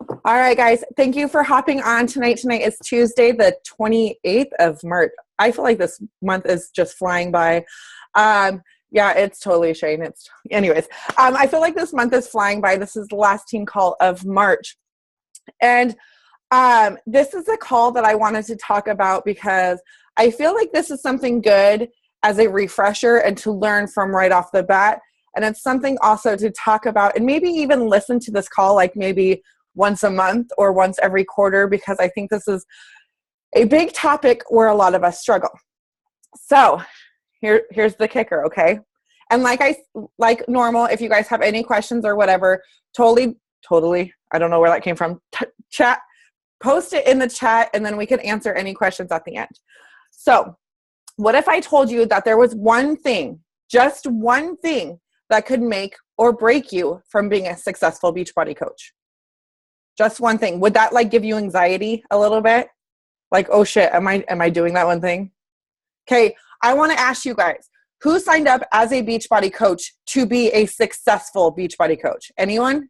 All right, guys. Thank you for hopping on tonight. Tonight is Tuesday, the 28th of March. I feel like this month is just flying by. Yeah, it's totally Shane. Anyways. I feel like this month is flying by. This is the last team call of March. And this is a call that I wanted to talk about because I feel like this is something good as a refresher and to learn from right off the bat. And it's something also to talk about and maybe even listen to this call like maybe once a month or once every quarter, because I think this is a big topic where a lot of us struggle. So here's the kicker, okay? And like normal, if you guys have any questions or whatever, totally, I don't know where that came from, chat, post it in the chat, and then we can answer any questions at the end. So what if I told you that there was one thing, just one thing, that could make or break you from being a successful Beachbody coach? Just one thing. Would that like give you anxiety a little bit? Like, oh shit, am I doing that one thing? Okay, I want to ask you guys, who signed up as a Beachbody coach to be a successful Beachbody coach? Anyone?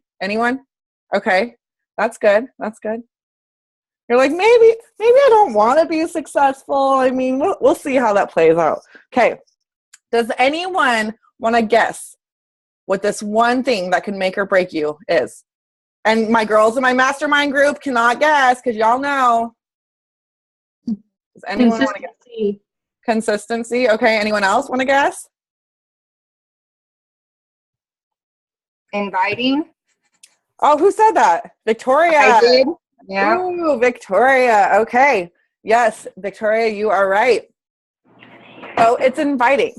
Okay, that's good. You're like, maybe I don't want to be successful. I mean, we'll see how that plays out. Okay, does anyone want to guess what this one thing that can make or break you is? And my girls in my mastermind group cannot guess because y'all know. Does anyone want to guess? Consistency. Okay, anyone else want to guess? Inviting. Oh, who said that? Victoria. I did. Yeah. Ooh, Victoria. Okay. Yes, Victoria, you are right. Oh, it's inviting.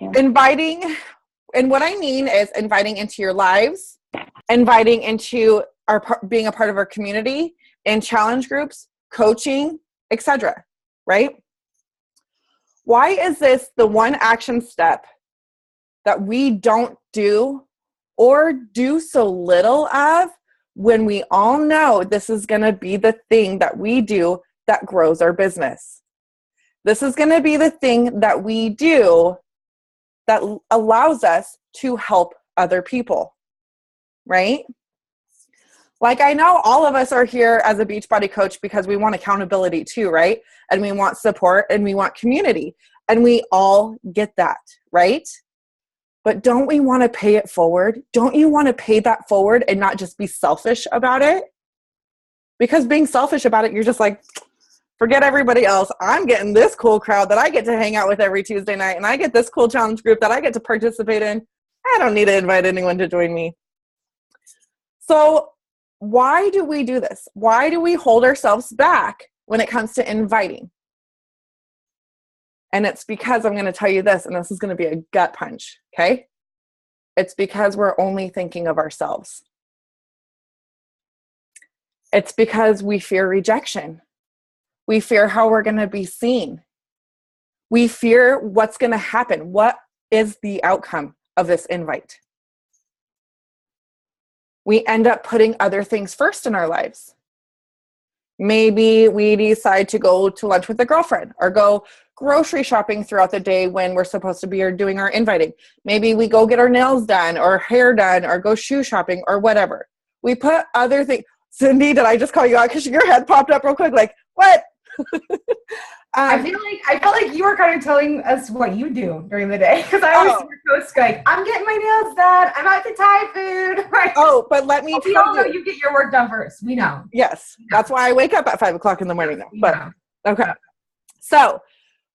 Okay. Inviting, and what I mean is inviting into your lives, inviting into being a part of our community, in challenge groups, coaching, etc. Right? Why is this the one action step that we don't do or do so little of when we all know this is going to be the thing that we do that grows our business? This is going to be the thing that we do that allows us to help other people, right? Like, I know all of us are here as a Beachbody coach because we want accountability too, right? And we want support and we want community. And we all get that, right? But don't we want to pay it forward? Don't you want to pay that forward and not just be selfish about it? Because being selfish about it, you're just like, forget everybody else. I'm getting this cool crowd that I get to hang out with every Tuesday night. And I get this cool challenge group that I get to participate in. I don't need to invite anyone to join me. So why do we do this? Why do we hold ourselves back when it comes to inviting? And it's because I'm going to tell you this, and this is going to be a gut punch, okay? It's because we're only thinking of ourselves. It's because we fear rejection. We fear how we're going to be seen. We fear what's going to happen. What is the outcome of this invite? We end up putting other things first in our lives. Maybe we decide to go to lunch with a girlfriend or go grocery shopping throughout the day when we're supposed to be doing our inviting. Maybe we go get our nails done or hair done or go shoe shopping or whatever. We put other things. Cindy, did I just call you out because your head popped up real quick? Like, what? I feel like you were kind of telling us what you do during the day, because I always see your posts like, I'm getting my nails done, I'm out to Thai food. Right? Oh, but let me tell you. We all know you get your work done first. We know. Yes, that's why I wake up at 5 o'clock in the morning now. But okay, so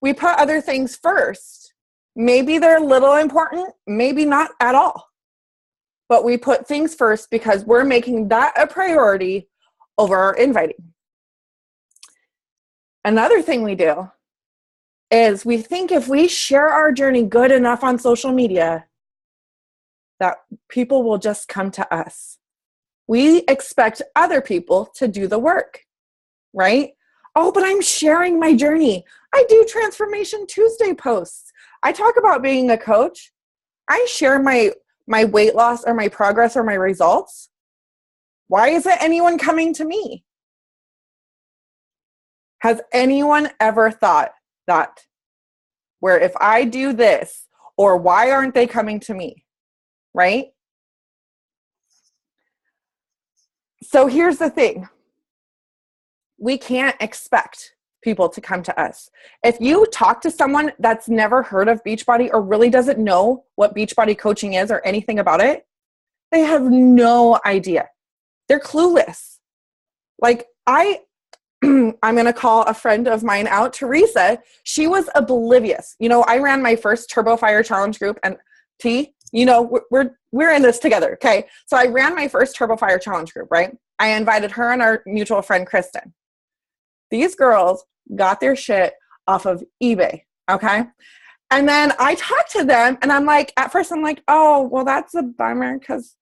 we put other things first. Maybe they're little important, maybe not at all. But we put things first because we're making that a priority over our inviting. Another thing we do is we think if we share our journey good enough on social media, that people will just come to us. We expect other people to do the work, right? Oh, but I'm sharing my journey. I do Transformation Tuesday posts. I talk about being a coach. I share my weight loss or my progress or my results. Why isn't anyone coming to me? Has anyone ever thought that? Where if I do this, or why aren't they coming to me? Right? So here's the thing. We can't expect people to come to us. If you talk to someone that's never heard of Beachbody or really doesn't know what Beachbody coaching is or anything about it, they have no idea. They're clueless. Like I'm going to call a friend of mine out, Teresa. She was oblivious. I ran my first Turbo Fire Challenge group, and we're in this together. Okay. So I ran my first Turbo Fire Challenge group, right? I invited her and our mutual friend, Kristen. These girls got their shit off of eBay. Okay. And then I talked to them and at first I'm like, oh, well, that's a bummer because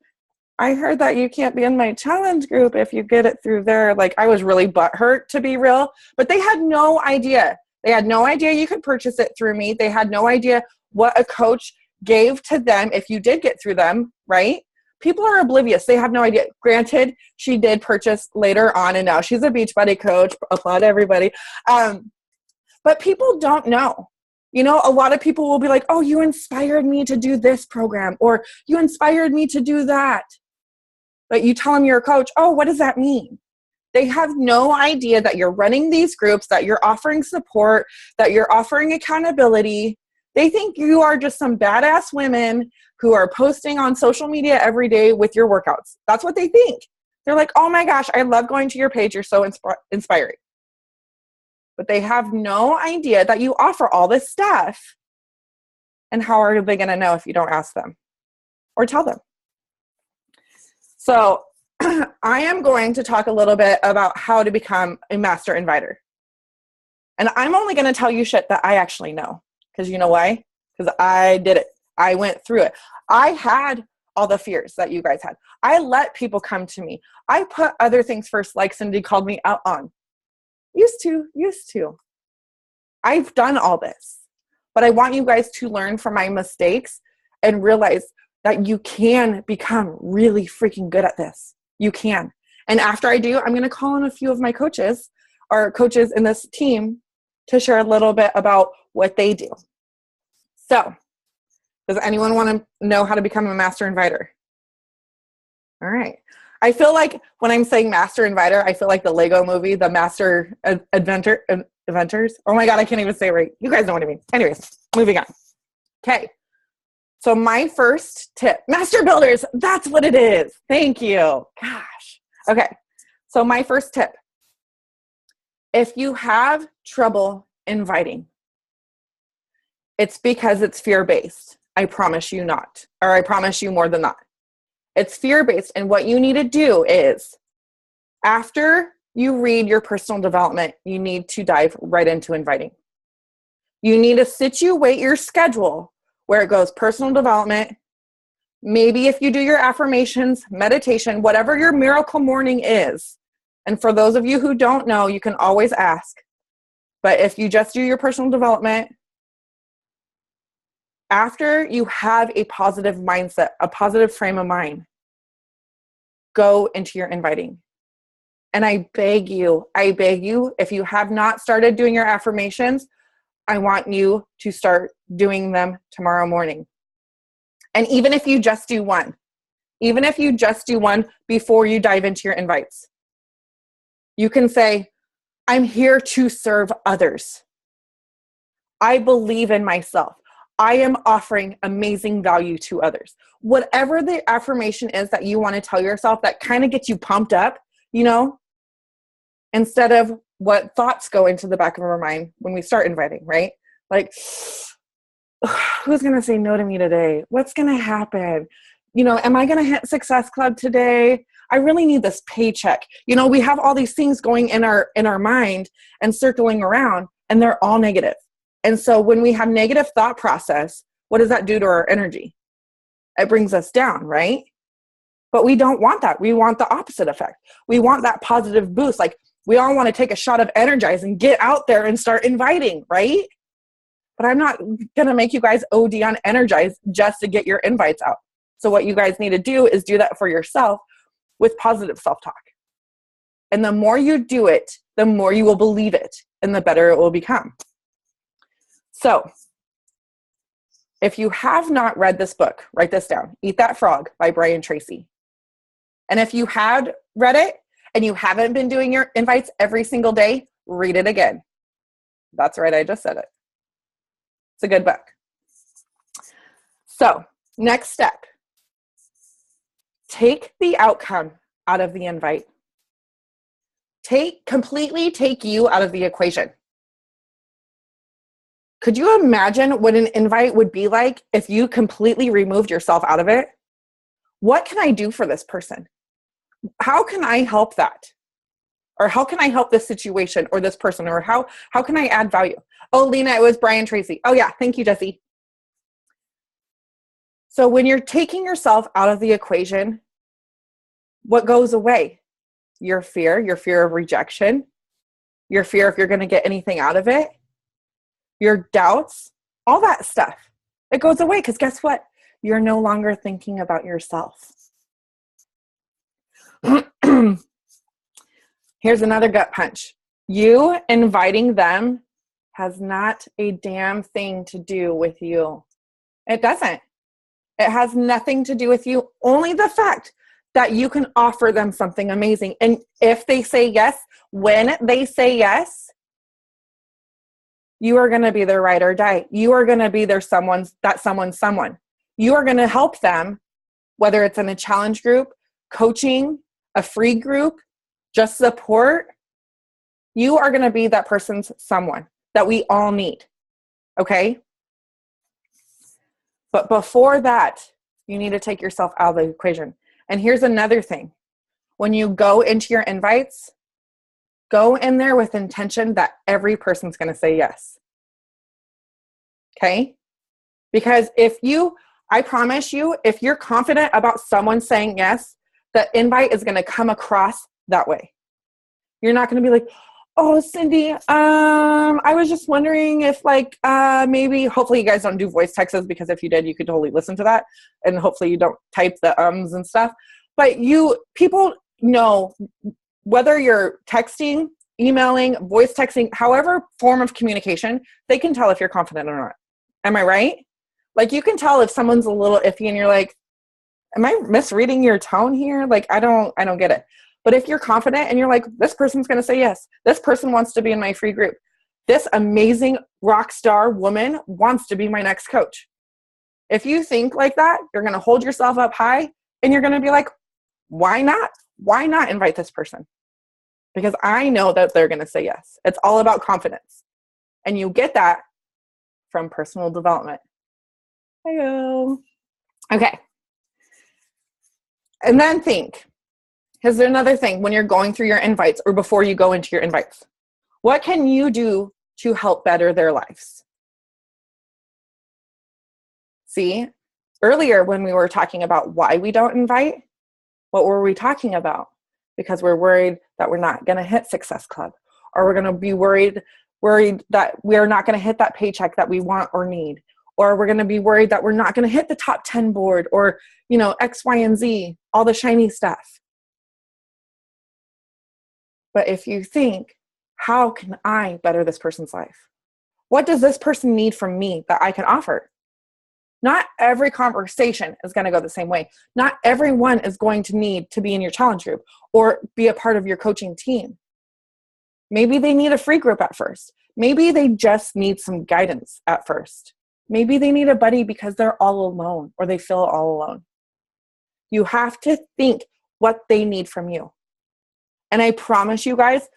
I heard that you can't be in my challenge group if you get it through there. Like, I was really butthurt, to be real, but they had no idea. They had no idea you could purchase it through me. They had no idea what a coach gave to them if you did get through them, right? People are oblivious. They have no idea. Granted, she did purchase later on, and now she's a Beachbody coach. Applaud everybody. But people don't know. A lot of people will be like, oh, you inspired me to do this program, or you inspired me to do that. But you tell them you're a coach, oh, what does that mean? They have no idea that you're running these groups, that you're offering support, that you're offering accountability. They think you are just some badass women who are posting on social media every day with your workouts. That's what they think. They're like, oh my gosh, I love going to your page. You're so inspiring. But they have no idea that you offer all this stuff. And how are they going to know if you don't ask them or tell them? So I am going to talk a little bit about how to become a master inviter. And I'm only going to tell you shit that I actually know. Because you know why? Because I did it. I went through it. I had all the fears that you guys had. I let people come to me. I put other things first, like Cindy called me out on. Used to. I've done all this. But I want you guys to learn from my mistakes and realize that you can become really freaking good at this. You can. And after I do, I'm going to call on a few of my coaches or coaches in this team to share a little bit about what they do. So, does anyone want to know how to become a master inviter? All right. I feel like when I'm saying master inviter, I feel like the Lego movie, the master inventors. Oh my God, I can't even say it right. You guys know what I mean. Anyways, moving on. Okay. So my first tip, master builders, that's what it is. Thank you. Gosh. Okay. So my first tip, if you have trouble inviting, it's because it's fear-based. I promise you not, or I promise you more than that. It's fear-based. And what you need to do is after you read your personal development, you need to dive right into inviting. You need to situate your schedule where it goes personal development. Maybe if you do your affirmations, meditation, whatever your miracle morning is. And for those of you who don't know, you can always ask. But if you just do your personal development, after you have a positive mindset, a positive frame of mind, go into your inviting. And I beg you, if you have not started doing your affirmations, I want you to start doing them tomorrow morning. And even if you just do one before you dive into your invites, you can say, I'm here to serve others. I believe in myself. I am offering amazing value to others. Whatever the affirmation is that you want to tell yourself that kind of gets you pumped up, instead of what thoughts go into the back of our mind when we start inviting, right? Like, who's going to say no to me today? What's going to happen? Am I going to hit Success Club today? I really need this paycheck. We have all these things going in our mind and circling around, and they're all negative. And so when we have negative thought process, what does that do to our energy? It brings us down, right? But we don't want that. We want the opposite effect. We want that positive boost. Like, we all want to take a shot of Energize and get out there and start inviting, right? But I'm not going to make you guys OD on Energize just to get your invites out. So what you guys need to do is do that for yourself with positive self-talk. And the more you do it, the more you will believe it and the better it will become. So if you have not read this book, write this down. Eat That Frog by Brian Tracy. And if you had read it and you haven't been doing your invites every single day, read it again. That's right, I just said it. It's a good book. So, next step. Take the outcome out of the invite. Completely take you out of the equation. Could you imagine what an invite would be like if you completely removed yourself out of it? What can I do for this person? How can I help that? Or how can I help this situation or this person? Or how can I add value? Oh, Lena, it was Brian Tracy. Oh yeah, thank you, Jesse. So when you're taking yourself out of the equation, what goes away? Your fear of rejection, your fear if you're going to get anything out of it, your doubts, all that stuff. It goes away because guess what? You're no longer thinking about yourself. Here's another gut punch. You inviting them has not a damn thing to do with you. It doesn't. It has nothing to do with you. Only the fact that you can offer them something amazing. And if they say yes, when they say yes, you are going to be their ride or die. You are going to be their someone. You are going to help them, whether it's in a challenge group, coaching, a free group, just support. You are going to be that person's someone that we all need. Okay? But before that, you need to take yourself out of the equation. And here's another thing. When you go into your invites, go in there with intention that every person's going to say yes. Okay? Because I promise you, if you're confident about someone saying yes, the invite is going to come across that way. You're not going to be like, oh, Cindy, I was just wondering if maybe, hopefully you guys don't do voice texts, because if you did, you could totally listen to that. And hopefully you don't type the ums and stuff. But people know whether you're texting, emailing, voice texting, however form of communication, they can tell if you're confident or not. Am I right? Like you can tell if someone's a little iffy and you're like, am I misreading your tone here? Like, I don't get it. But if you're confident and you're like, this person's going to say yes. This person wants to be in my free group. This amazing rock star woman wants to be my next coach. If you think like that, you're going to hold yourself up high and you're going to be like, why not? Why not invite this person? Because I know that they're going to say yes. It's all about confidence. And you get that from personal development. Hello. Okay. And then think, is there another thing when you're going through your invites or before you go into your invites? What can you do to help better their lives? See, earlier when we were talking about why we don't invite, what were we talking about? Because we're worried that we're not going to hit Success Club, or we're going to be worried that we're not going to hit that paycheck that we want or need, or we're going to be worried that we're not going to hit the top 10 board, or, X, Y, and Z, all the shiny stuff. But if you think, how can I better this person's life? What does this person need from me that I can offer? Not every conversation is going to go the same way. Not everyone is going to need to be in your challenge group or be a part of your coaching team. Maybe they need a free group at first. Maybe they just need some guidance at first. Maybe they need a buddy because they're all alone or they feel all alone. You have to think what they need from you. And I promise you guys,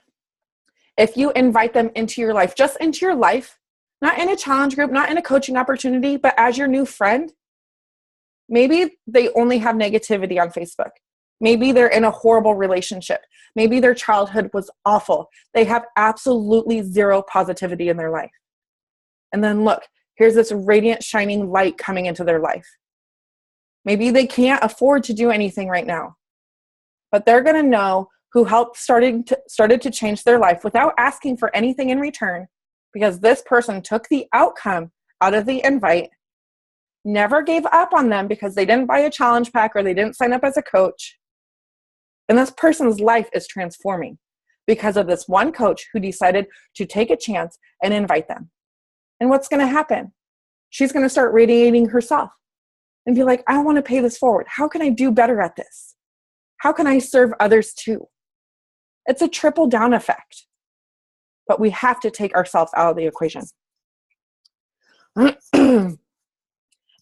if you invite them into your life, just into your life, not in a challenge group, not in a coaching opportunity, but as your new friend, maybe they only have negativity on Facebook. Maybe they're in a horrible relationship. Maybe their childhood was awful. They have absolutely zero positivity in their life. And then look, here's this radiant, shining light coming into their life. Maybe they can't afford to do anything right now, but they're going to know who helped started to change their life without asking for anything in return, because this person took the outcome out of the invite, never gave up on them because they didn't buy a challenge pack or they didn't sign up as a coach. And this person's life is transforming because of this one coach who decided to take a chance and invite them. And what's going to happen? She's going to start radiating herself and be like, I want to pay this forward. How can I do better at this? How can I serve others too? It's a triple down effect. But we have to take ourselves out of the equation.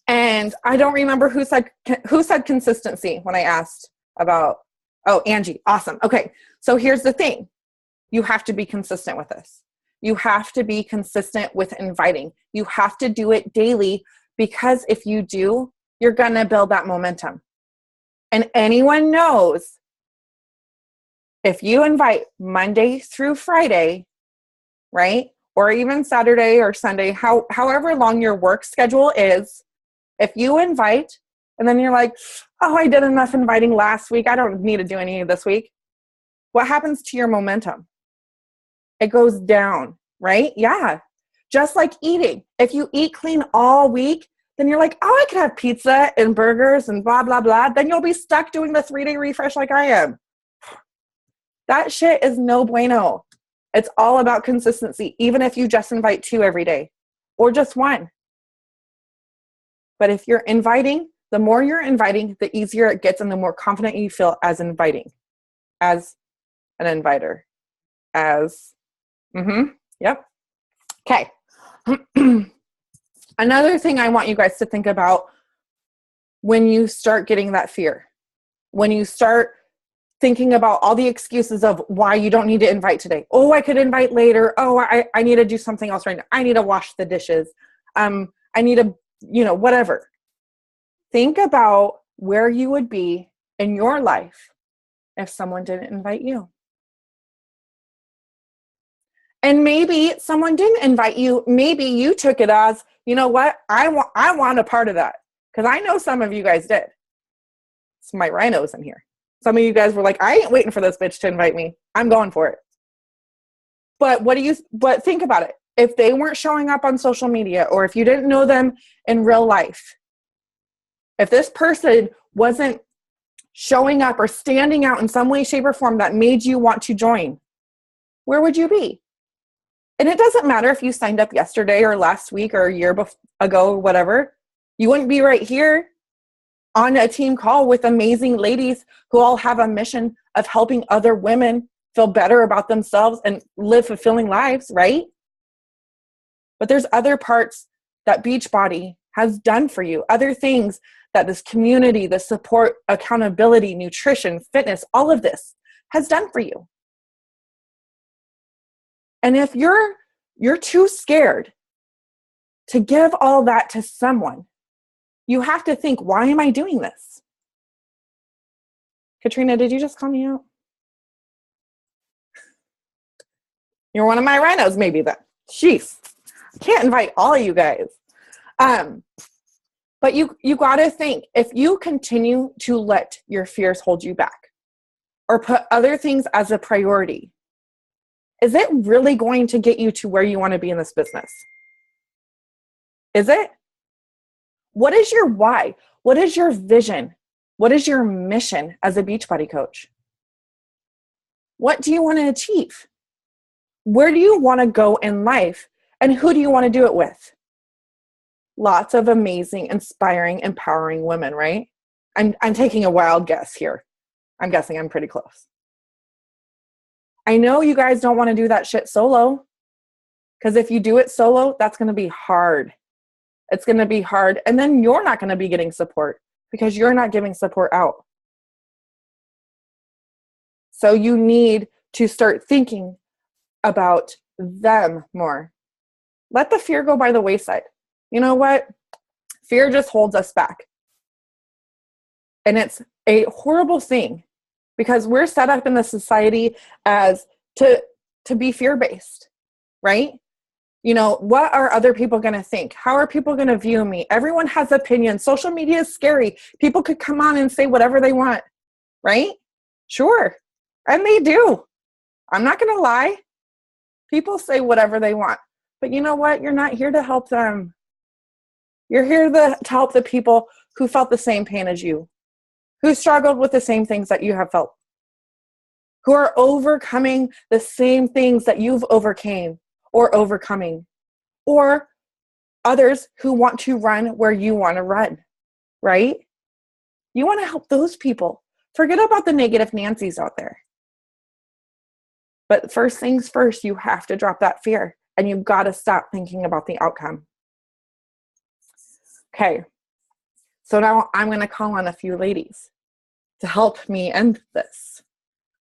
And I don't remember who said consistency when I asked about, oh, Angie, awesome. Okay, so here's the thing. You have to be consistent with this. You have to be consistent with inviting. You have to do it daily, because if you do, you're going to build that momentum. And anyone knows, if you invite Monday through Friday, right? Or even Saturday or Sunday, however long your work schedule is, if you invite and then you're like, oh, I did enough inviting last week, I don't need to do any this week. What happens to your momentum? It goes down, right? Yeah. Just like eating. If you eat clean all week, then you're like, oh, I could have pizza and burgers and blah, blah, blah. Then you'll be stuck doing the 3-day refresh like I am. That shit is no bueno. It's all about consistency, even if you just invite 2 every day or just 1. But if you're inviting, the more you're inviting, the easier it gets and the more confident you feel as inviting, as an inviter, as, yep. Okay. Another thing I want you guys to think about when you start getting that fear, when you start thinking about all the excuses of why you don't need to invite today. Oh, I could invite later. Oh, I need to do something else right now. I need to wash the dishes. I need to, whatever. Think about where you would be in your life if someone didn't invite you. And maybe someone didn't invite you. Maybe you took it as, you know what? I want a part of that. Because I know some of you guys did. It's my rhinos in here. Some of you guys were like, I ain't waiting for this bitch to invite me. I'm going for it. But think about it. If they weren't showing up on social media, or if you didn't know them in real life, if this person wasn't showing up or standing out in some way, shape, or form that made you want to join, where would you be? And it doesn't matter if you signed up yesterday or last week or a year ago or whatever. You wouldn't be right here on a team call with amazing ladies who all have a mission of helping other women feel better about themselves and live fulfilling lives, right? But there's other parts that Beachbody has done for you, other things that this community, the support, accountability, nutrition, fitness, all of this has done for you. And if you're too scared to give all that to someone, you have to think, why am I doing this? Katrina, did you just call me out? You're one of my rhinos, maybe then. Jeez, can't invite all of you guys. But you got to think, if you continue to let your fears hold you back or put other things as a priority, is it really going to get you to where you want to be in this business? Is it? What is your why? What is your vision? What is your mission as a Beachbody coach? What do you want to achieve? Where do you want to go in life? And who do you want to do it with? Lots of amazing, inspiring, empowering women, right? I'm taking a wild guess here. I'm guessing I'm pretty close. I know you guys don't want to do that shit solo, because if you do it solo, that's going to be hard. It's going to be hard. And then you're not going to be getting support because you're not giving support out. So you need to start thinking about them more. Let the fear go by the wayside. You know what? Fear just holds us back. And it's a horrible thing because we're set up in the society as to be fear-based, right? You know, what are other people going to think? How are people going to view me? Everyone has opinions. Social media is scary. People could come on and say whatever they want, right? Sure. And they do. I'm not going to lie. People say whatever they want. But you know what? You're not here to help them. You're here to help the people who felt the same pain as you, who struggled with the same things that you have felt, who are overcoming the same things that you've overcame or overcoming, or others who want to run where you want to run, right? You want to help those people Forget about the negative Nancy's out there. But first things first, you have to drop that fear and you've got to stop thinking about the outcome. Okay. So now I'm going to call on a few ladies to help me end this.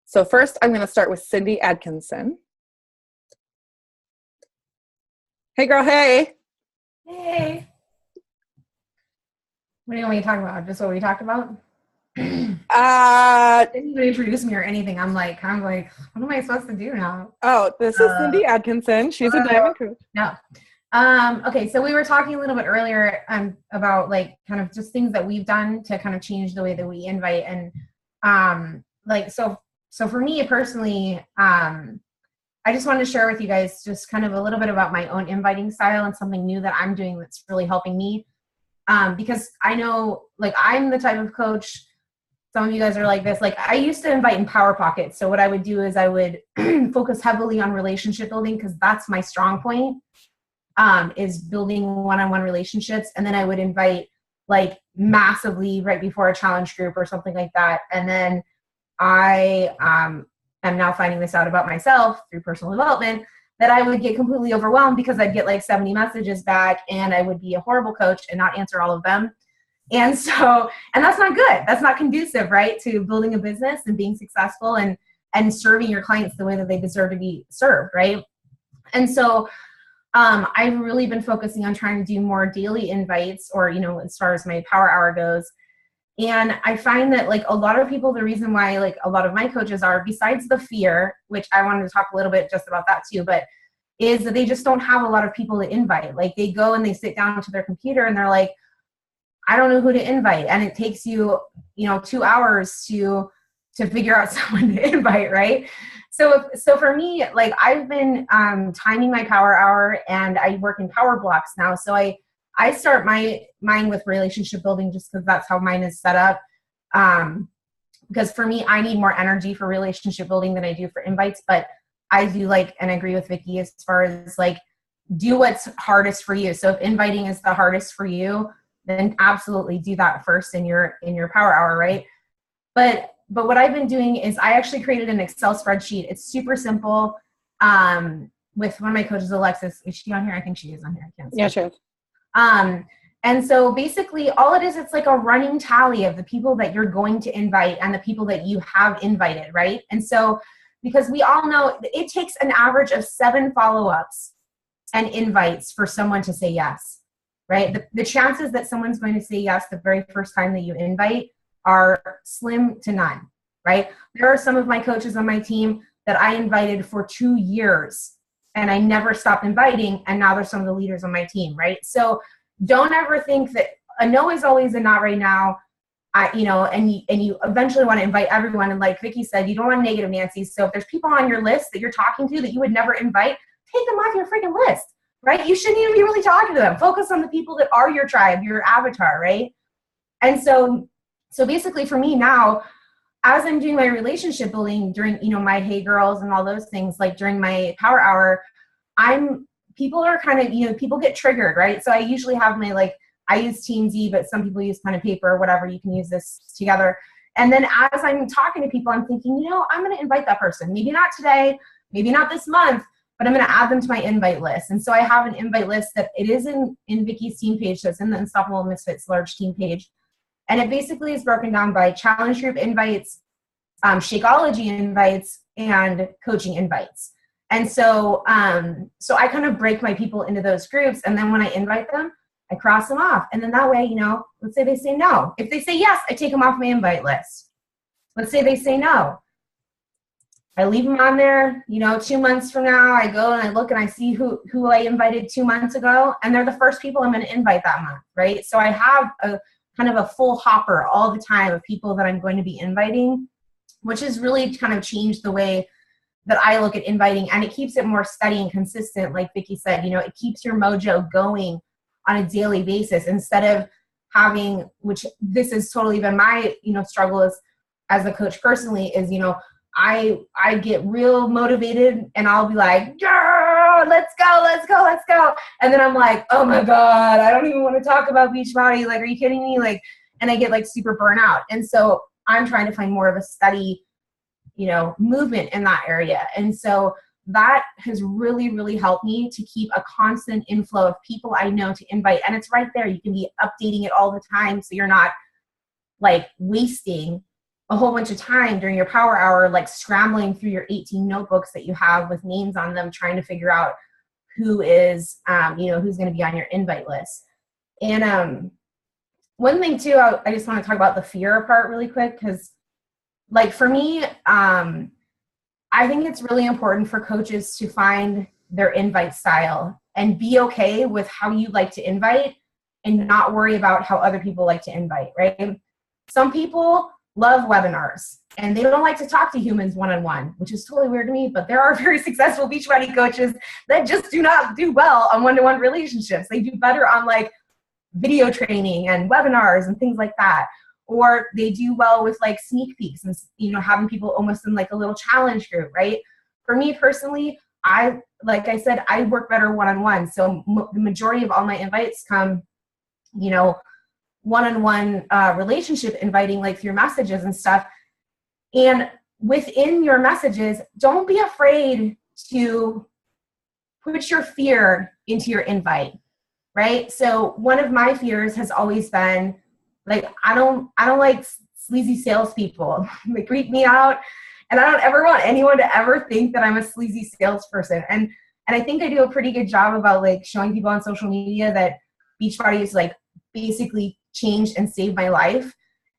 So first, I'm going to start with Cindy Atkinson. Hey, girl. Hey. Hey. What do you want me to talk about? Just what we talked about? Didn't even introduce me or anything. I'm like, what am I supposed to do now? Oh, this is Cindy Atkinson. She's a diamond coach. No. Okay, so we were talking a little bit earlier about like kind of just things that we've done to kind of change the way that we invite, and so for me personally, I just wanted to share with you guys just kind of a little bit about my own inviting style and something new that I'm doing that's really helping me. Because I know, like, I'm the type of coach, some of you guys are like this, like I used to invite in power pockets. So what I would do is I would focus heavily on relationship building because that's my strong point, is building one-on-one relationships. And then I would invite like massively right before a challenge group or something like that. And then I am now finding this out about myself through personal development, that I would get completely overwhelmed because I'd get like 70 messages back and I would be a horrible coach and not answer all of them. And so, and that's not good. That's not conducive, right, to building a business and being successful and serving your clients the way that they deserve to be served, right? And so I've really been focusing on trying to do more daily invites, or, you know, as far as my power hour goes. And I find that like a lot of people, the reason why like a lot of my coaches are, besides the fear, which I wanted to talk a little bit just about that too, but is that they just don't have a lot of people to invite. Like they go and they sit down to their computer and they're like, I don't know who to invite. And it takes you, 2 hours to figure out someone to invite, right? So for me, like I've been timing my power hour, and I work in power blocks now. So I start mine with relationship building just because that's how mine is set up. Because for me, I need more energy for relationship building than I do for invites. But I do like, and I agree with Vicki as far as like, do what's hardest for you. So if inviting is the hardest for you, then absolutely do that first in your power hour, right? But what I've been doing is I actually created an Excel spreadsheet. It's super simple. With one of my coaches, Alexis. Is she on here? I think she is on here. I can't see. Yeah, sure. And so basically all it is, it's like a running tally of the people that you're going to invite and the people that you have invited, right? And so, because we all know it takes an average of 7 follow-ups and invites for someone to say yes, right? The chances that someone's going to say yes the very first time that you invite are slim to none, right? There are some of my coaches on my team that I invited for 2 years and I never stopped inviting, and now they're some of the leaders on my team, right? So don't ever think that a no is always a not right now. And you eventually want to invite everyone. And like Vicki said, you don't want negative Nancy's. So if there's people on your list that you're talking to that you would never invite, take them off your freaking list, right? You shouldn't even be really talking to them. Focus on the people that are your tribe, your avatar, right? And so basically for me now, as I'm doing my relationship building during, my Hey Girls and all those things, like during my power hour, people are kind of, people get triggered, right? So I usually have my, I use TeamZ, but some people use pen and paper or whatever. You can use this together. And then as I'm talking to people, I'm thinking, I'm going to invite that person. Maybe not today, maybe not this month, but I'm going to add them to my invite list. And so I have an invite list that it is in Vicki's team page. So it's in the Unstoppable Misfits large team page. And it basically is broken down by challenge group invites, Shakeology invites, and coaching invites. And so I kind of break my people into those groups. And then when I invite them, I cross them off. And then that way, let's say they say no. If they say yes, I take them off my invite list. Let's say they say no. I leave them on there, 2 months from now, I go and I look and I see who I invited 2 months ago. And they're the first people I'm going to invite that month, right? So I have a kind of a full hopper all the time of people that I'm going to be inviting, which has really kind of changed the way that I look at inviting. And it keeps it more steady and consistent. Like Vicki said, it keeps your mojo going on a daily basis instead of having, which this has totally been my, struggle as a coach personally is, I get real motivated and I'll be like, yeah, let's go. And then I'm like, oh my God, I don't even want to talk about Beachbody. Like, are you kidding me? And I get super burnt out. And so I'm trying to find more of a steady, movement in that area. And so that has really, really helped me to keep a constant inflow of people I know to invite. And it's right there. You can be updating it all the time. So you're not like wasting a whole bunch of time during your power hour, like scrambling through your 18 notebooks that you have with names on them, trying to figure out who is, who's going to be on your invite list. And one thing too, I just want to talk about the fear part really quick, because like for me, I think it's really important for coaches to find their invite style and be okay with how you like to invite and not worry about how other people like to invite, right? Some people love webinars and they don't like to talk to humans one-on-one, which is totally weird to me, but there are very successful Beachbody coaches that just do not do well on one-to-one relationships. They do better on like video training and webinars and things like that. Or they do well with like sneak peeks and, having people almost in like a little challenge group, right? For me personally, like I said, I work better one-on-one. So the majority of all my invites come, one-on-one relationship inviting, like through messages and stuff. And within your messages, don't be afraid to put your fear into your invite, right? So one of my fears has always been, like, I don't like sleazy salespeople. They creep me out, and I don't ever want anyone to ever think that I'm a sleazy salesperson. And I think I do a pretty good job about like showing people on social media that Beachbody is like basically changed and saved my life.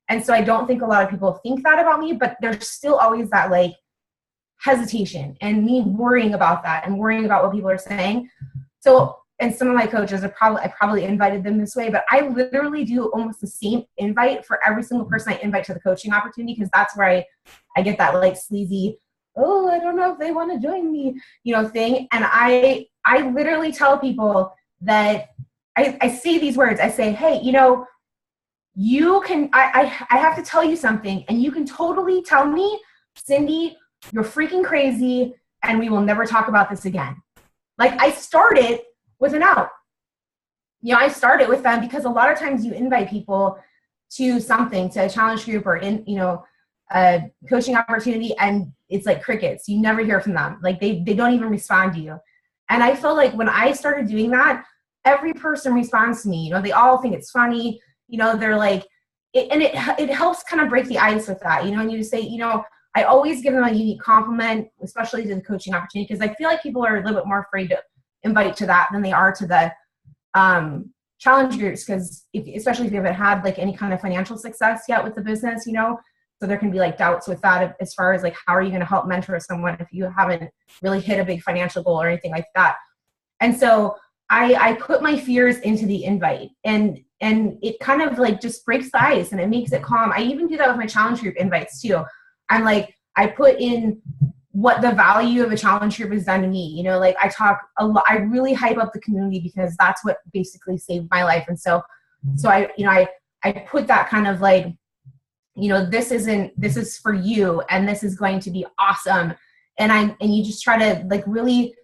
And so I don't think a lot of people think that about me, but there's still always that like hesitation and me worrying about that and worrying about what people are saying. So, and some of my coaches I probably invited them this way, but I literally do almost the same invite for every single person I invite to the coaching opportunity, because that's where I get that like sleazy, oh, I don't know if they want to join me, thing. And I literally tell people that I say these words. I say, hey, you can, I have to tell you something, and you can totally tell me, Cindy, you're freaking crazy, and we will never talk about this again. Like, I started with an out. I started with them because a lot of times you invite people to something, to a challenge group or a coaching opportunity, and it's like crickets. You never hear from them. Like they don't even respond to you. And I feel like when I started doing that, every person responds to me. They all think it's funny. They're like, it helps kind of break the ice with that, and you just say, I always give them a unique compliment, especially to the coaching opportunity, because I feel like people are a little bit more afraid to invite to that than they are to the challenge groups, because especially if you haven't had like any kind of financial success yet with the business, so there can be like doubts with that as far as like, how are you going to help mentor someone if you haven't really hit a big financial goal or anything like that. And so I put my fears into the invite, and it kind of like just breaks the ice and it makes it calm. I even do that with my challenge group invites too. I'm like, I put in what the value of a challenge group has done to me. Like I talk a lot, I really hype up the community because that's what basically saved my life. And so I put that kind of like, this is for you, and this is going to be awesome. And you just try to like really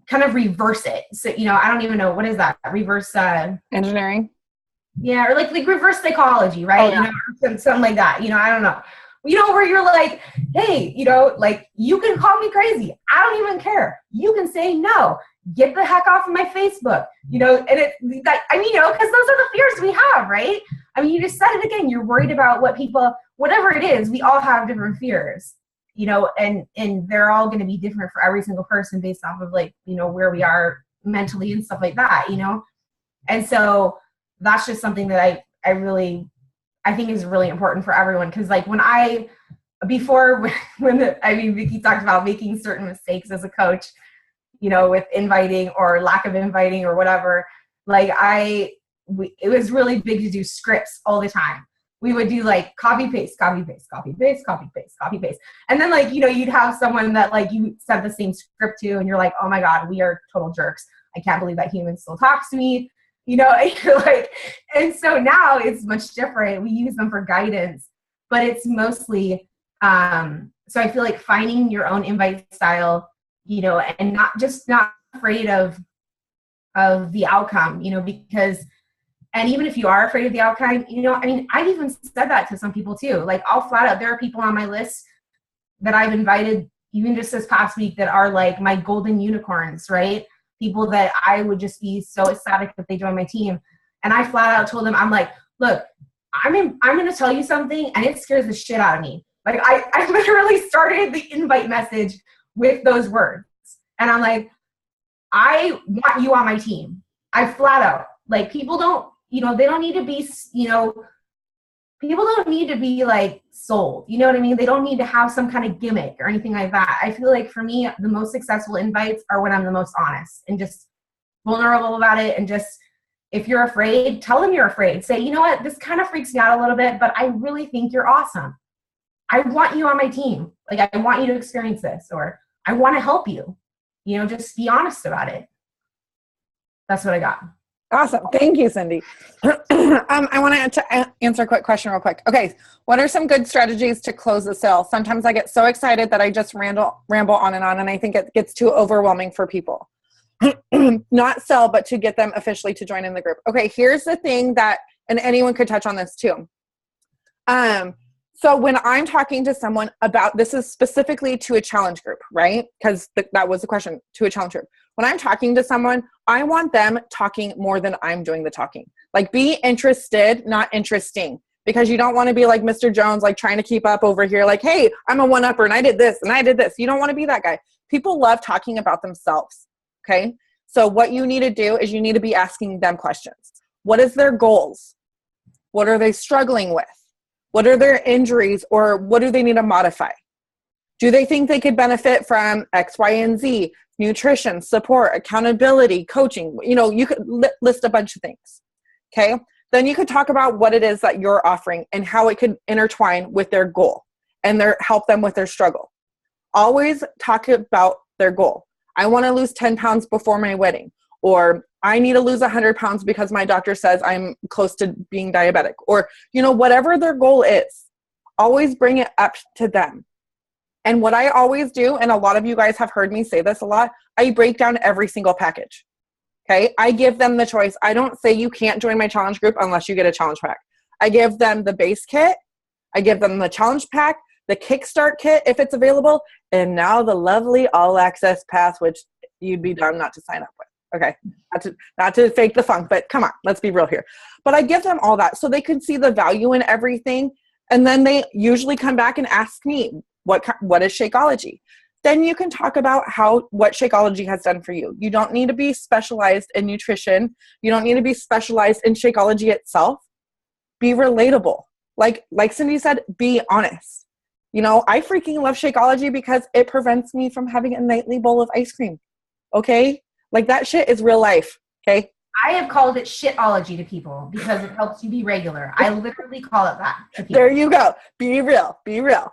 kind of reverse it. So, I don't even know, what is that? Reverse engineering. Yeah. Or like reverse psychology, right? Oh, yeah. Something like that, I don't know. Where you're like, hey, like you can call me crazy. I don't even care. You can say no. Get the heck off of my Facebook. And because those are the fears we have, right? You just said it again. You're worried about what people, whatever it is, we all have different fears, and they're all going to be different for every single person based off of like, where we are mentally and stuff like that, And so that's just something that I think is really important for everyone. Because like when Vicki talked about making certain mistakes as a coach, with inviting or lack of inviting or whatever, like it was really big to do scripts all the time. We would do like copy, paste, copy, paste, copy, paste, copy, paste, copy, paste. And then like, you'd have someone that like you sent the same script to, and you're like, oh my God, we are total jerks. I can't believe that human still talks to me. And you're like, and so now it's much different. We use them for guidance, but it's mostly, so I feel like finding your own invite style, and not afraid of the outcome, because And even if you are afraid of the outcome, you know, I mean, I've even said that to some people too. Like, I'll flat out, there are people on my list that I've invited even just this past week that are like my golden unicorns, right? People that I would just be so ecstatic if they join my team. And I flat out told them, I'm like, look, I'm going to tell you something, and it scares the shit out of me. Like, I literally started the invite message with those words. And I'm like, I want you on my team. I flat out, like, people don't, you know, they don't need to be, you know, people don't need to be like sold. You know what I mean? They don't need to have some kind of gimmick or anything like that. I feel like for me, the most successful invites are when I'm the most honest and just vulnerable about it. And just, if you're afraid, tell them you're afraid. Say, you know what, this kind of freaks me out a little bit, but I really think you're awesome. I want you on my team. Like, I want you to experience this, or I want to help you. You know, just be honest about it. That's what I got. Awesome. Thank you, Cindy. I want to answer a quick question real quick. Okay. What are some good strategies to close the sale? Sometimes I get so excited that I just ramble on, and I think it gets too overwhelming for people. Not sell, but to get them officially to join in the group. Okay. Here's the thing that, and anyone could touch on this too. So when I'm talking to someone about, this is specifically to a challenge group, right? Because that was the question, to a challenge group. When I'm talking to someone, I want them talking more than I'm doing the talking. Like, be interested, not interesting. Because you don't want to be like Mr. Jones, like trying to keep up over here. Like, hey, I'm a one-upper and I did this and I did this. You don't want to be that guy. People love talking about themselves, okay? So what you need to do is you need to be asking them questions. What is their goals? What are they struggling with? What are their injuries, or what do they need to modify? Do they think they could benefit from X, Y, and Z? Nutrition, support, accountability, coaching. You know, you could list a bunch of things. Okay. Then you could talk about what it is that you're offering and how it could intertwine with their goal and help them with their struggle. Always talk about their goal. I want to lose 10 pounds before my wedding, or I need to lose 100 pounds because my doctor says I'm close to being diabetic, or, you know, whatever their goal is, always bring it up to them. And what I always do, and a lot of you guys have heard me say this a lot, I break down every single package. Okay. I give them the choice. I don't say you can't join my challenge group unless you get a challenge pack. I give them the base kit. I give them the challenge pack, the kickstart kit, if it's available, and now the lovely all access pass, which you'd be dumb not to sign up with. Okay. Not to fake the funk, but come on, let's be real here. But I give them all that so they can see the value in everything. And then they usually come back and ask me, what is Shakeology? Then you can talk about what Shakeology has done for you. You don't need to be specialized in nutrition. You don't need to be specialized in Shakeology itself. Be relatable. Like Cindy said, be honest. You know, I freaking love Shakeology because it prevents me from having a nightly bowl of ice cream. Okay? Like, that shit is real life. Okay? I have called it shitology to people because it helps you be regular. I literally call it that to people. There you go. Be real. Be real.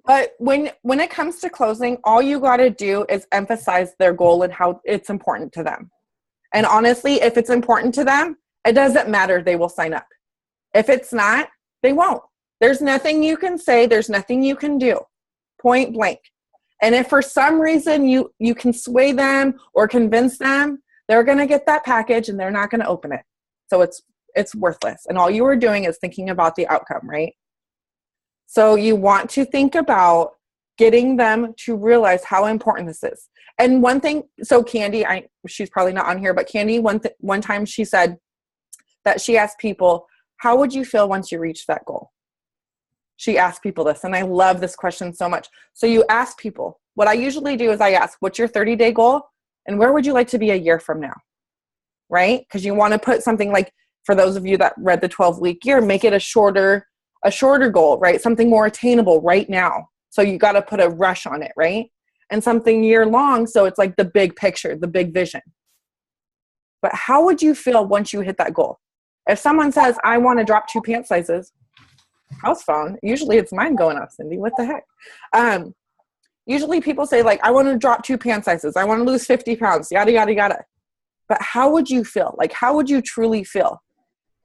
But when it comes to closing, all you got to do is emphasize their goal and how it's important to them. And honestly, if it's important to them, it doesn't matter. They will sign up. If it's not, they won't. There's nothing you can say. There's nothing you can do. Point blank. And if for some reason you can sway them or convince them, they're going to get that package and they're not going to open it. So it's worthless. And all you are doing is thinking about the outcome, right? So you want to think about getting them to realize how important this is. And one thing, so Candy, she's probably not on here, but Candy, one time she said that she asked people, how would you feel once you reach that goal? She asked people this, and I love this question so much. So you ask people. What I usually do is I ask, what's your 30-day goal? And where would you like to be a year from now? Right? Because you want to put something like, for those of you that read the 12-week year, make it a shorter goal, right? Something more attainable right now. So you got to put a rush on it, right? And something year long. So it's like the big picture, the big vision. But how would you feel once you hit that goal? If someone says, I want to drop 2 pant sizes, house phone, usually it's mine going off, Cindy. What the heck? Usually people say, like, I want to drop 2 pant sizes. I want to lose 50 pounds, yada, yada, yada. But how would you feel? Like, how would you truly feel?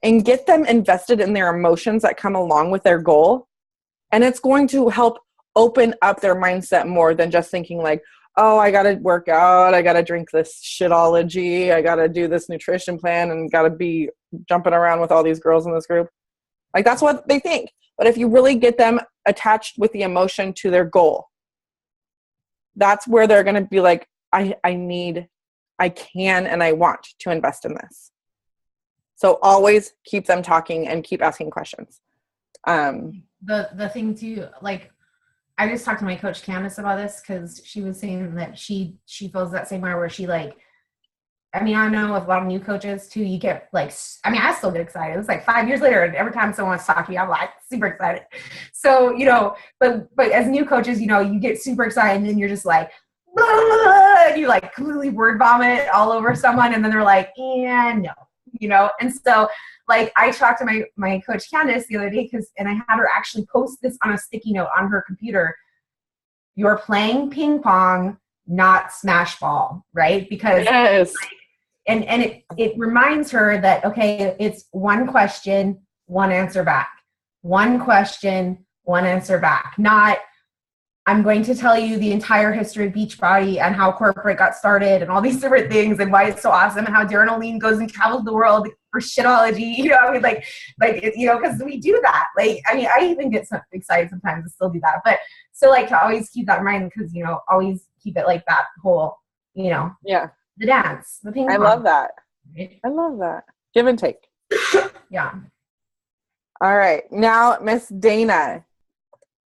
And get them invested in their emotions that come along with their goal. And it's going to help open up their mindset more than just thinking like, oh, I got to work out. I got to drink this shitology. I got to do this nutrition plan and got to be jumping around with all these girls in this group. Like, that's what they think. But if you really get them attached with the emotion to their goal, that's where they're going to be like, I can, and I want to invest in this. So always keep them talking and keep asking questions. The thing too, like, I just talked to my coach Candace about this because she was saying that she feels that same way where she like, I mean, I know with a lot of new coaches too, you get like, I mean, I still get excited. It's like 5 years later, and every time someone wants to talk to me, I'm like super excited. So, you know, but as new coaches, you know, you get super excited and then you're just like, and you like completely word vomit all over someone. And then they're like, and no, you know? And so like, I talked to my coach Candace the other day and I had her actually post this on a sticky note on her computer. You're playing ping pong, not smash ball, right? Because yes. And it reminds her that, okay, it's one question, one answer back. One question, one answer back. Not, I'm going to tell you the entire history of Beachbody and how corporate got started and all these different things and why it's so awesome and how Darren O'Lean goes and travels the world for shitology. You know, I mean, like, you know, because we do that. Like, I mean, I even get excited sometimes to still do that. But so, like, to always keep that in mind because, you know, always keep it like that whole, you know. Yeah. The dance. The ping pong. I love that. I love that. Give and take. Yeah. All right. Now, Miss Dana,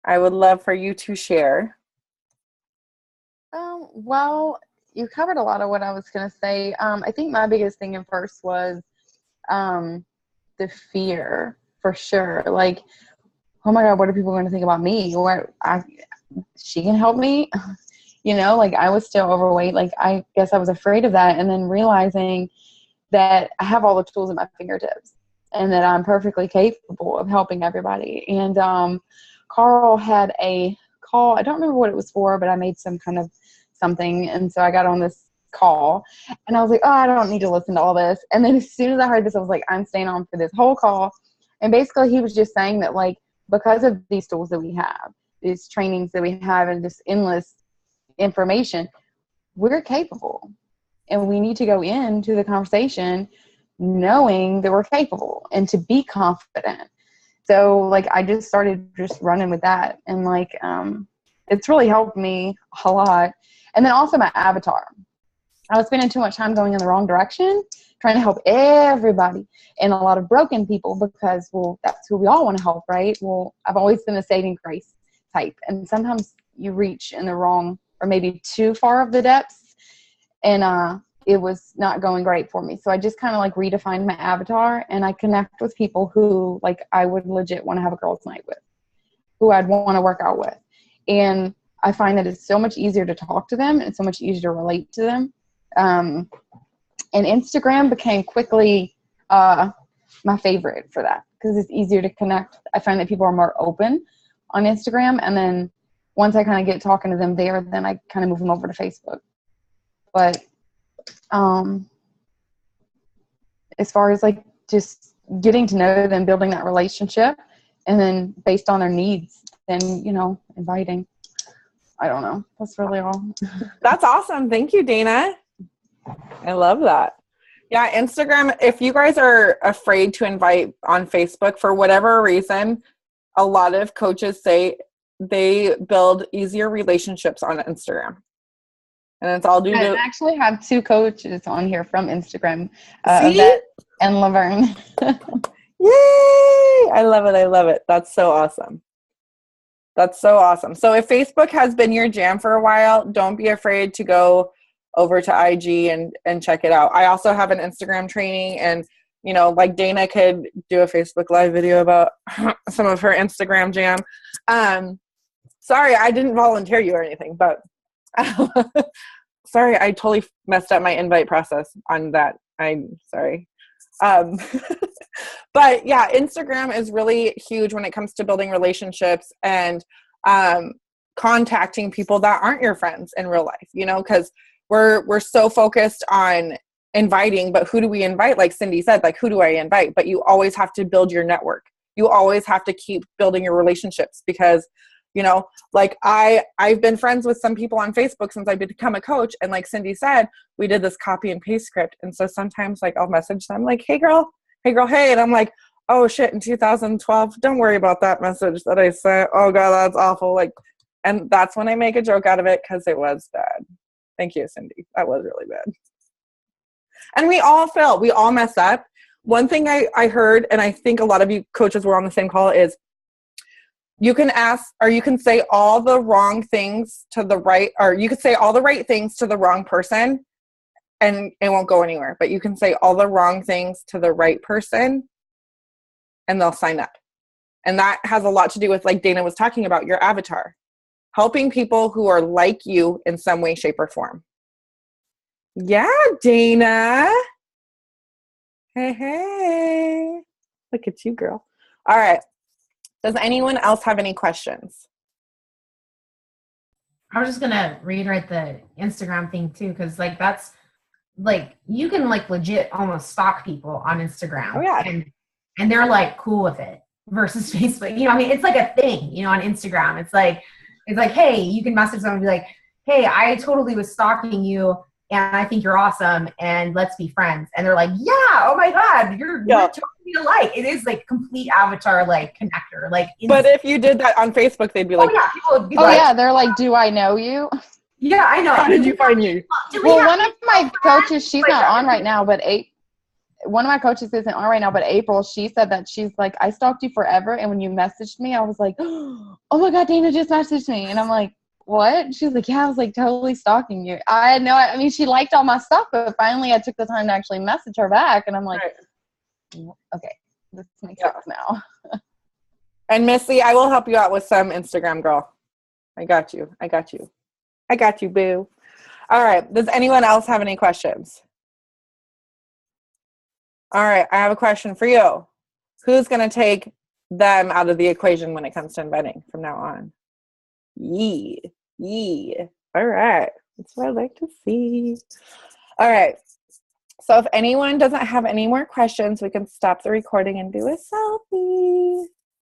I would love for you to share. Well, you covered a lot of what I was going to say. I think my biggest thing at first was the fear, for sure. Like, oh my God, what are people going to think about me? Or she can help me. You know, like I was still overweight. Like, I guess I was afraid of that. And then realizing that I have all the tools at my fingertips and that I'm perfectly capable of helping everybody. And Carl had a call. I don't remember what it was for, but I made some kind of something. And so I got on this call and I was like, oh, I don't need to listen to all this. And then as soon as I heard this, I was like, I'm staying on for this whole call. And basically he was just saying that, like, because of these tools that we have, these trainings that we have, and this endless information, we're capable, and we need to go into the conversation knowing that we're capable and to be confident. So like I just started just running with that, and like it's really helped me a lot. And then also my avatar, I was spending too much time going in the wrong direction, trying to help everybody and a lot of broken people because, well, that's who we all want to help, right? Well, I've always been a saving grace type, and sometimes you reach in the wrong or maybe too far of the depths, and it was not going great for me. So I just kind of like redefined my avatar, and I connect with people who like I would legit want to have a girls' night with, who I'd want to work out with. And I find that it's so much easier to talk to them and so much easier to relate to them. And Instagram became quickly my favorite for that because it's easier to connect. I find that people are more open on Instagram, and then once I kind of get talking to them there, then I kind of move them over to Facebook. But as far as like just getting to know them, building that relationship, and then based on their needs, then, you know, inviting. I don't know. That's really all. That's awesome. Thank you, Dana. I love that. Yeah, Instagram, if you guys are afraid to invite on Facebook for whatever reason, a lot of coaches say they build easier relationships on Instagram. And it's all due to... I actually have 2 coaches on here from Instagram, Yvette and Laverne. Yay! I love it. I love it. That's so awesome. That's so awesome. So if Facebook has been your jam for a while, don't be afraid to go over to IG and check it out. I also have an Instagram training, and, you know, like Dana could do a Facebook Live video about some of her Instagram jam. Sorry, I didn't volunteer you or anything, but sorry, I totally messed up my invite process on that. I'm sorry. But yeah, Instagram is really huge when it comes to building relationships and contacting people that aren't your friends in real life, you know, because we're so focused on inviting, but who do we invite? Like Cindy said, like, who do I invite? But you always have to build your network. You always have to keep building your relationships, because You know, like I've been friends with some people on Facebook since I've become a coach. And like Cindy said, we did this copy and paste script. And so sometimes like I'll message them like, hey girl, hey. And I'm like, oh shit, in 2012, don't worry about that message that I sent. Oh God, that's awful. Like, and that's when I make a joke out of it because it was bad. Thank you, Cindy. That was really bad. And we all fail. We all mess up. One thing I heard, and I think a lot of you coaches were on the same call, is you can ask, or you can say all the wrong things to the right, or you could say all the right things to the wrong person and it won't go anywhere. But you can say all the wrong things to the right person and they'll sign up. And that has a lot to do with, like Dana was talking about, your avatar. Helping people who are like you in some way, shape, or form. Yeah, Dana. Hey. Look at you, girl. All right. Does anyone else have any questions? I was just going to reiterate the Instagram thing too, because like that's like you can like legit almost stalk people on Instagram. Oh, yeah. And they're like cool with it versus Facebook. You know, I mean, it's like a thing, you know, on Instagram. It's like, hey, you can message someone and be like, hey, I totally was stalking you and I think you're awesome and let's be friends. And they're like, yeah, oh my God, you're totally alike. It is like complete avatar, like connector. Like, but if you did that on Facebook, they'd be like, oh yeah, people would be yeah, they're like, do I know you? Yeah, I know. How did you find you? Well, one of my coaches, she's not on right now, but one of my coaches isn't on right now, but April, she said that she's like, I stalked you forever. And when you messaged me, I was like, oh my God, Dana just messaged me. And I'm like, what? She was like, yeah, I was like totally stalking you. I mean, she liked all my stuff, but finally I took the time to actually message her back. And I'm like, okay, this makes sense now. And Missy, I will help you out with some Instagram, girl. I got you, boo. All right. Does anyone else have any questions? All right. I have a question for you. Who's going to take them out of the equation when it comes to inventing from now on? Yee. All right. That's what I like to see. All right. So if anyone doesn't have any more questions, we can stop the recording and do a selfie.